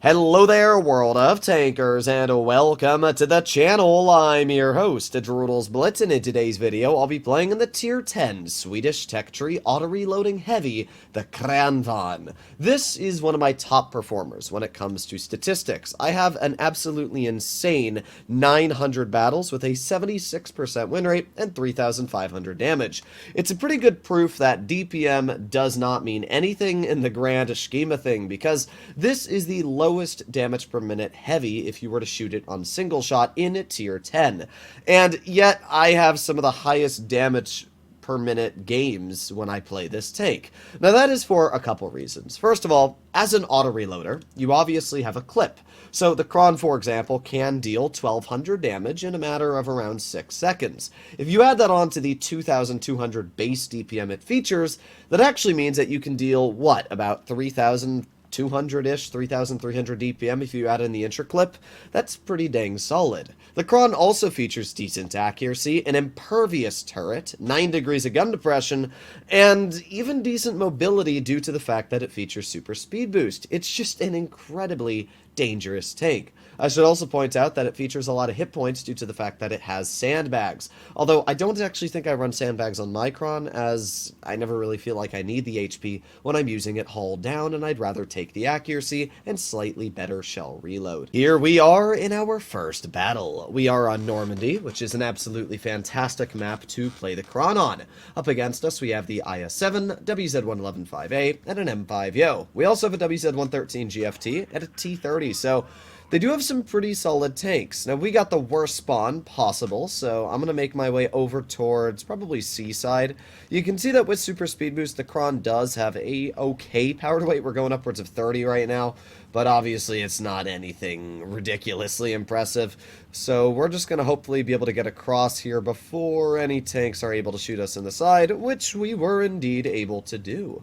Hello there, World of Tankers, and welcome to the channel. I'm your host, World of Blitz, and in today's video, I'll be playing in the Tier 10 Swedish Tech Tree Auto-Reloading Heavy, the Kranvagn. This is one of my top performers when it comes to statistics. I have an absolutely insane 900 battles with a 76% win rate and 3,500 damage. It's a pretty good proof that DPM does not mean anything in the grand scheme of things, because this is the lowest damage per minute heavy if you were to shoot it on single shot in tier 10. And yet I have some of the highest damage per minute games when I play this tank. Now that is for a couple reasons. First of all, as an auto reloader, you obviously have a clip. So the Kron, for example, can deal 1,200 damage in a matter of around 6 seconds. If you add that on to the 2,200 base DPM it features, that actually means that you can deal, what, about 3,200-ish, 3,300 DPM if you add in the intra clip. That's pretty dang solid. The Kron also features decent accuracy, an impervious turret, 9 degrees of gun depression, and even decent mobility due to the fact that it features super speed boost. It's just an incredibly dangerous tank. I should also point out that it features a lot of hit points due to the fact that it has sandbags. Although I don't actually think I run sandbags on my Kron, as I never really feel like I need the HP when I'm using it hull down, and I'd rather take the accuracy and slightly better shell reload. Here we are in our first battle. We are on Normandy, which is an absolutely fantastic map to play the Kron on. Up against us we have the IS-7, WZ-111-5A, and an M5Yo. We also have a WZ-113 GFT and a T-30, so they do have some pretty solid tanks. Now, we got the worst spawn possible, so I'm going to make my way over towards probably Seaside. You can see that with super speed boost, the Kron does have a okay power to weight. We're going upwards of 30 right now, but obviously it's not anything ridiculously impressive. So we're just going to hopefully be able to get across here before any tanks are able to shoot us in the side, which we were indeed able to do.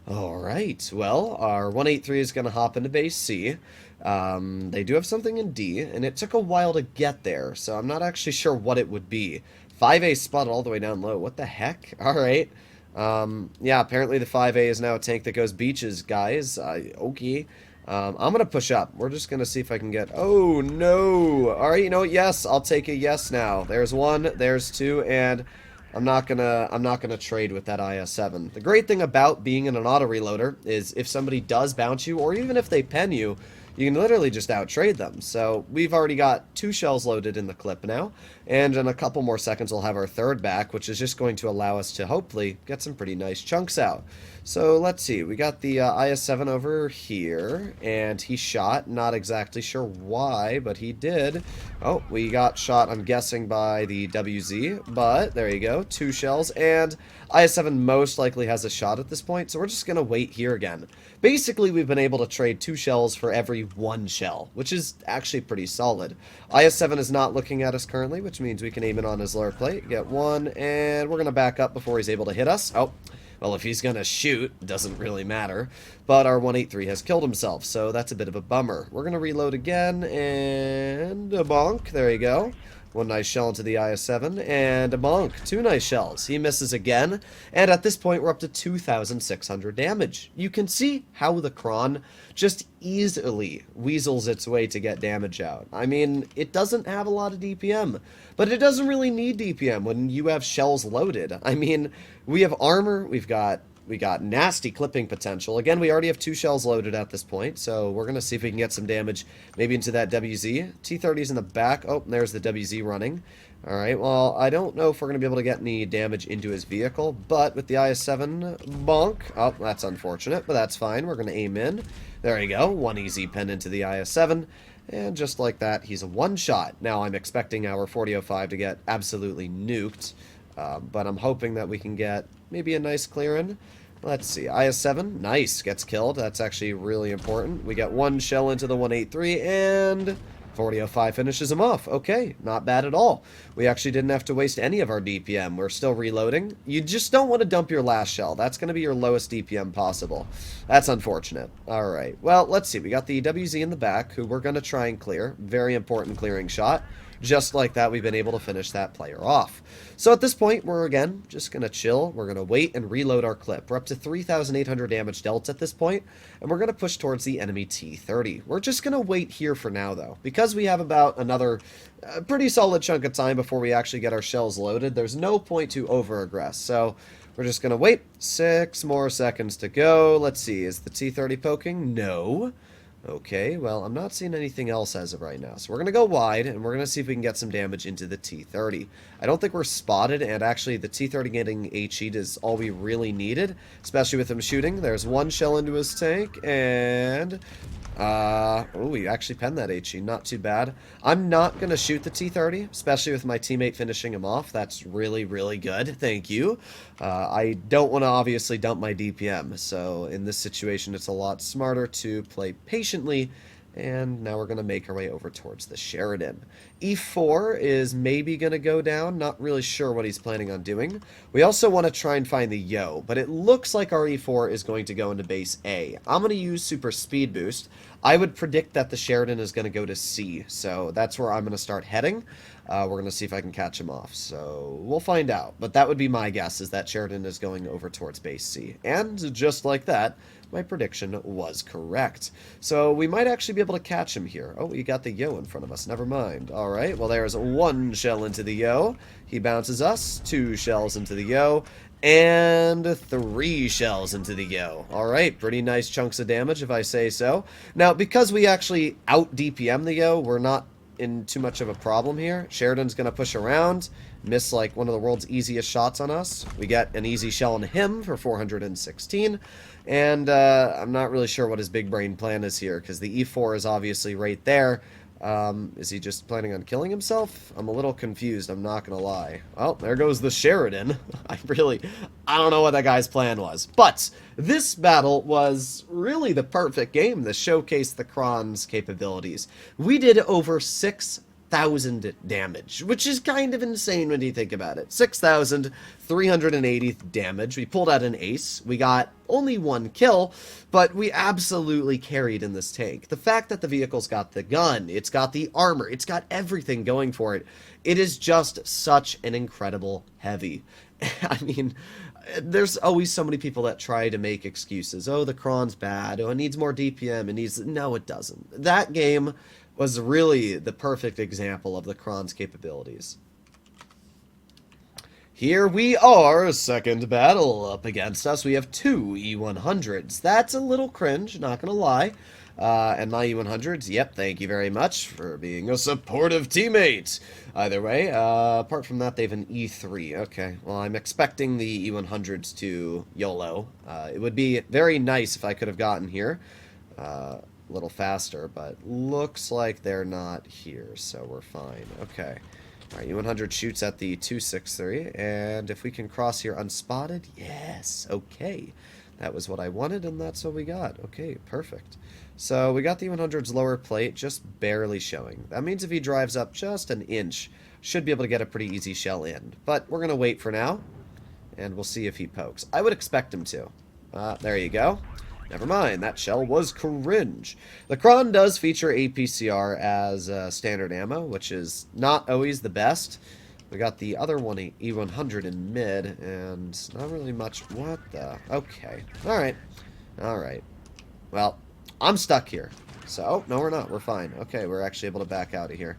Alright, well, our 183 is going to hop into base C. They do have something in D, and it took a while to get there, so I'm not actually sure what it would be. 5A spotted all the way down low. What the heck? Alright. Yeah, apparently the 5A is now a tank that goes beaches, guys. Okay. I'm going to push up. We're just going to see if I can get... Oh, no! Alright, you know what? Yes, I'll take a yes now. There's one, there's two, and I'm not gonna trade with that IS-7. The great thing about being in an auto reloader is if somebody does bounce you, or even if they pen you, you can literally just out-trade them. So we've already got 2 shells loaded in the clip now, and in a couple more seconds we'll have our third back, which is just going to allow us to hopefully get some pretty nice chunks out. So let's see, we got the IS-7 over here, and he shot, not exactly sure why, but he did. Oh, we got shot, I'm guessing, by the WZ, but there you go, 2 shells, and IS-7 most likely has a shot at this point, so we're just going to wait here again. Basically, we've been able to trade 2 shells for every 1 shell, which is actually pretty solid. IS-7 is not looking at us currently, which means we can aim in on his lower plate, get one, and we're going to back up before he's able to hit us. Oh, well, if he's going to shoot, doesn't really matter. But our 183 has killed himself, so that's a bit of a bummer. We're going to reload again, and a bonk. There you go. 1 nice shell into the IS-7, and a bonk. 2 nice shells. He misses again, and at this point we're up to 2,600 damage. You can see how the Kron just easily weasels its way to get damage out. I mean, it doesn't have a lot of DPM, but it doesn't really need DPM when you have shells loaded. I mean, we have armor, we got nasty clipping potential. Again, we already have 2 shells loaded at this point, so we're going to see if we can get some damage maybe into that WZ. T-30's in the back. Oh, there's the WZ running. Alright, well, I don't know if we're going to be able to get any damage into his vehicle, but with the IS-7, bonk. Oh, that's unfortunate, but that's fine. We're going to aim in. There you go. 1 easy pen into the IS-7. And just like that, he's a 1-shot. Now, I'm expecting our 4005 to get absolutely nuked, but I'm hoping that we can get maybe a nice clear-in. Let's see, IS-7, nice, gets killed. That's actually really important. We get 1 shell into the 183, and 4005 finishes him off. Okay, not bad at all. We actually didn't have to waste any of our DPM. We're still reloading. You just don't want to dump your last shell. That's going to be your lowest DPM possible. That's unfortunate. Alright, well, let's see. We got the WZ in the back, who we're going to try and clear. Very important clearing shot. just like that, we've been able to finish that player off. So at this point, we're again just going to chill. We're going to wait and reload our clip. We're up to 3,800 damage dealt at this point, and we're going to push towards the enemy T-30. We're just going to wait here for now, though, because we have about another pretty solid chunk of time before we actually get our shells loaded. There's no point to over-aggress, so we're just going to wait. 6 more seconds to go. Let's see, is the T-30 poking? No. Okay, well, I'm not seeing anything else as of right now. So we're going to go wide, and we're going to see if we can get some damage into the T-30. I don't think we're spotted, and actually the T-30 getting HE'd is all we really needed, especially with him shooting. There's one shell into his tank, and oh, we actually penned that HE. Not too bad. I'm not going to shoot the T-30, especially with my teammate finishing him off. That's really, really good. Thank you. I don't want to obviously dump my DPM, so in this situation it's a lot smarter to play patiently. And now we're going to make our way over towards the Sheridan. E4 is maybe going to go down. Not really sure what he's planning on doing. We also want to try and find the Yo, but it looks like our E4 is going to go into base A. I'm going to use Super Speed Boost. I would predict that the Sheridan is going to go to C, so that's where I'm going to start heading. We're going to see if I can catch him off, so we'll find out. But that would be my guess, is that Sheridan is going over towards base C. And just like that, my prediction was correct. So we might actually be able to catch him here. Oh, we got the Yo in front of us. Never mind. All right, well, there's 1 shell into the Yo. He bounces us. 2 shells into the Yo. And 3 shells into the Yo. Alright, pretty nice chunks of damage if I say so. Now, because we actually out-DPM the Yo, we're not in too much of a problem here. Sheridan's going to push around, miss like one of the world's easiest shots on us. We get an easy shell on him for 416. And I'm not really sure what his big brain plan is here, because the E4 is obviously right there. Is he just planning on killing himself? I'm a little confused, I'm not gonna lie. Well, there goes the Sheridan. I don't know what that guy's plan was. But this battle was really the perfect game to showcase the Kran's capabilities. We did over 6,000 damage, which is kind of insane when you think about it. 6,380 damage. We pulled out an ace. We got only 1 kill, but we absolutely carried in this tank. The fact that the vehicle's got the gun, it's got the armor, it's got everything going for it. It is just such an incredible heavy. I mean, there's always so many people that try to make excuses. Oh, the Kran's bad. Oh, it needs more DPM. It needs... No, it doesn't. That game was really the perfect example of the Kran's capabilities. Here we are, second battle up against us. We have 2 E100s. That's a little cringe, not gonna lie. And my E100s, yep, thank you very much for being a supportive teammate. Either way, apart from that, they have an E3. Okay, well, I'm expecting the E100s to YOLO. It would be very nice if I could have gotten here a little faster, but looks like they're not here, so we're fine. Okay. Alright, U100 shoots at the 263, and if we can cross here unspotted, yes, okay. That was what I wanted, and that's what we got. Okay, perfect. So we got the 100's lower plate just barely showing. That means if he drives up just an inch, should be able to get a pretty easy shell in. But we're going to wait for now, and we'll see if he pokes. I would expect him to. There you go. Never mind, that shell was cringe. The Kran does feature APCR as standard ammo, which is not always the best. We got the other one, E100 in mid, and not really much. What the? Okay. Alright. Alright. Well, I'm stuck here. So, no, we're not. We're fine. Okay, we're actually able to back out of here.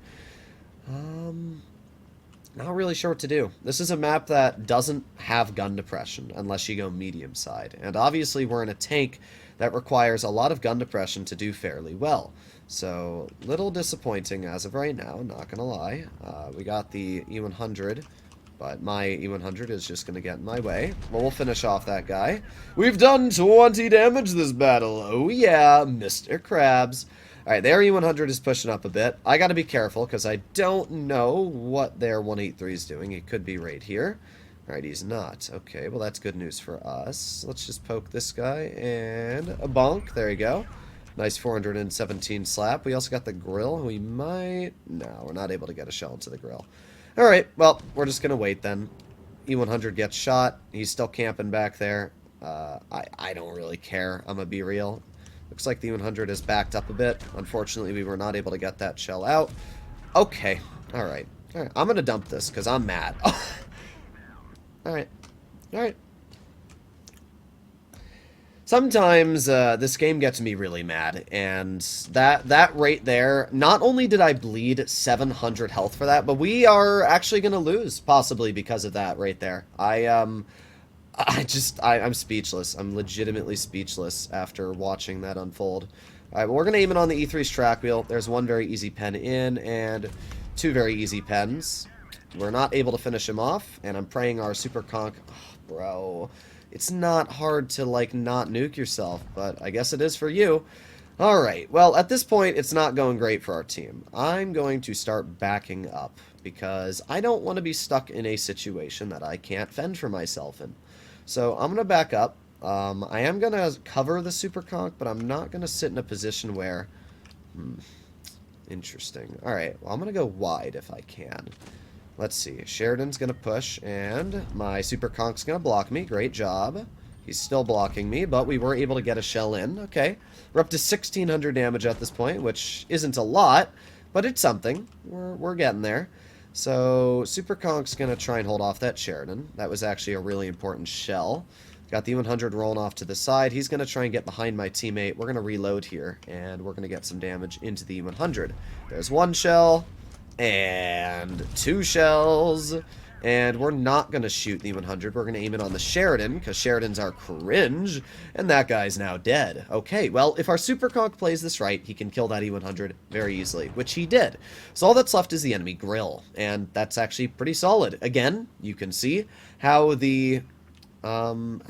Not really sure what to do. This is a map that doesn't have gun depression unless you go medium side. And obviously we're in a tank that requires a lot of gun depression to do fairly well. So, little disappointing as of right now, not gonna lie. We got the E100, but my E100 is just gonna get in my way. Well, we'll finish off that guy. We've done 20 damage this battle. Oh yeah, Mr. Krabs. Alright, their E100 is pushing up a bit. I gotta be careful, because I don't know what their 183 is doing. It could be right here. Alright, he's not. Okay, well that's good news for us. Let's just poke this guy, and a bonk. There you go. Nice 417 slap. We also got the grill. We might... No, we're not able to get a shell into the grill. Alright, well, we're just gonna wait then. E100 gets shot. He's still camping back there. I don't really care. I'm gonna be real. Looks like the 100 is backed up a bit. Unfortunately, we were not able to get that shell out. Okay. Alright. Alright, I'm gonna dump this, because I'm mad. Alright. Alright. Sometimes this game gets me really mad, and that right there, not only did I bleed 700 health for that, but we are actually going to lose, possibly because of that right there. I'm speechless. I'm legitimately speechless after watching that unfold. Alright, well, we're going to aim it on the E3's track wheel. There's one very easy pen in, and two very easy pens. We're not able to finish him off, and I'm praying our super conk... Oh, bro... It's not hard to, like, not nuke yourself, but I guess it is for you. Alright, well, at this point, it's not going great for our team. I'm going to start backing up, because I don't want to be stuck in a situation that I can't fend for myself in. So, I'm going to back up. I am going to cover the super conk, but I'm not going to sit in a position where... Interesting. Alright, well, I'm going to go wide if I can. Let's see. Sheridan's going to push, and my super conk's going to block me. Great job. He's still blocking me, but we were able to get a shell in. Okay. We're up to 1,600 damage at this point, which isn't a lot, but it's something. We're getting there. So, super conk's going to try and hold off that Sheridan. That was actually a really important shell. Got the E100 rolling off to the side. He's going to try and get behind my teammate. We're going to reload here, and we're going to get some damage into the E100. There's one shell. And two shells, and we're not going to shoot the 100. We're going to aim it on the Sheridan, because Sheridans are cringe, and that guy's now dead. Okay, well, if our super conk plays this right, he can kill that E100 very easily, which he did. So all that's left is the enemy grill, and that's actually pretty solid. Again, you can see how the Kron,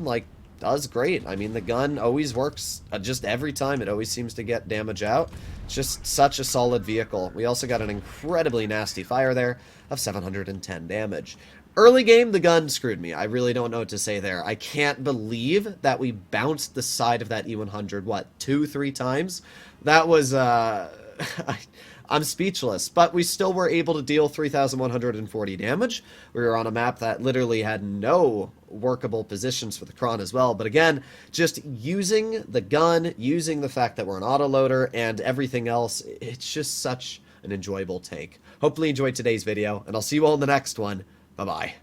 like, does great. I mean, the gun always works just every time. It always seems to get damage out. It's just such a solid vehicle. We also got an incredibly nasty fire there of 710 damage. Early game, the gun screwed me. I really don't know what to say there. I can't believe that we bounced the side of that E100, what, 2-3 times? That was, I'm speechless, but we still were able to deal 3,140 damage. We were on a map that literally had no workable positions for the Kron as well, but again, just using the gun, using the fact that we're an autoloader, and everything else, it's just such an enjoyable take. Hopefully you enjoyed today's video, and I'll see you all in the next one. Bye-bye.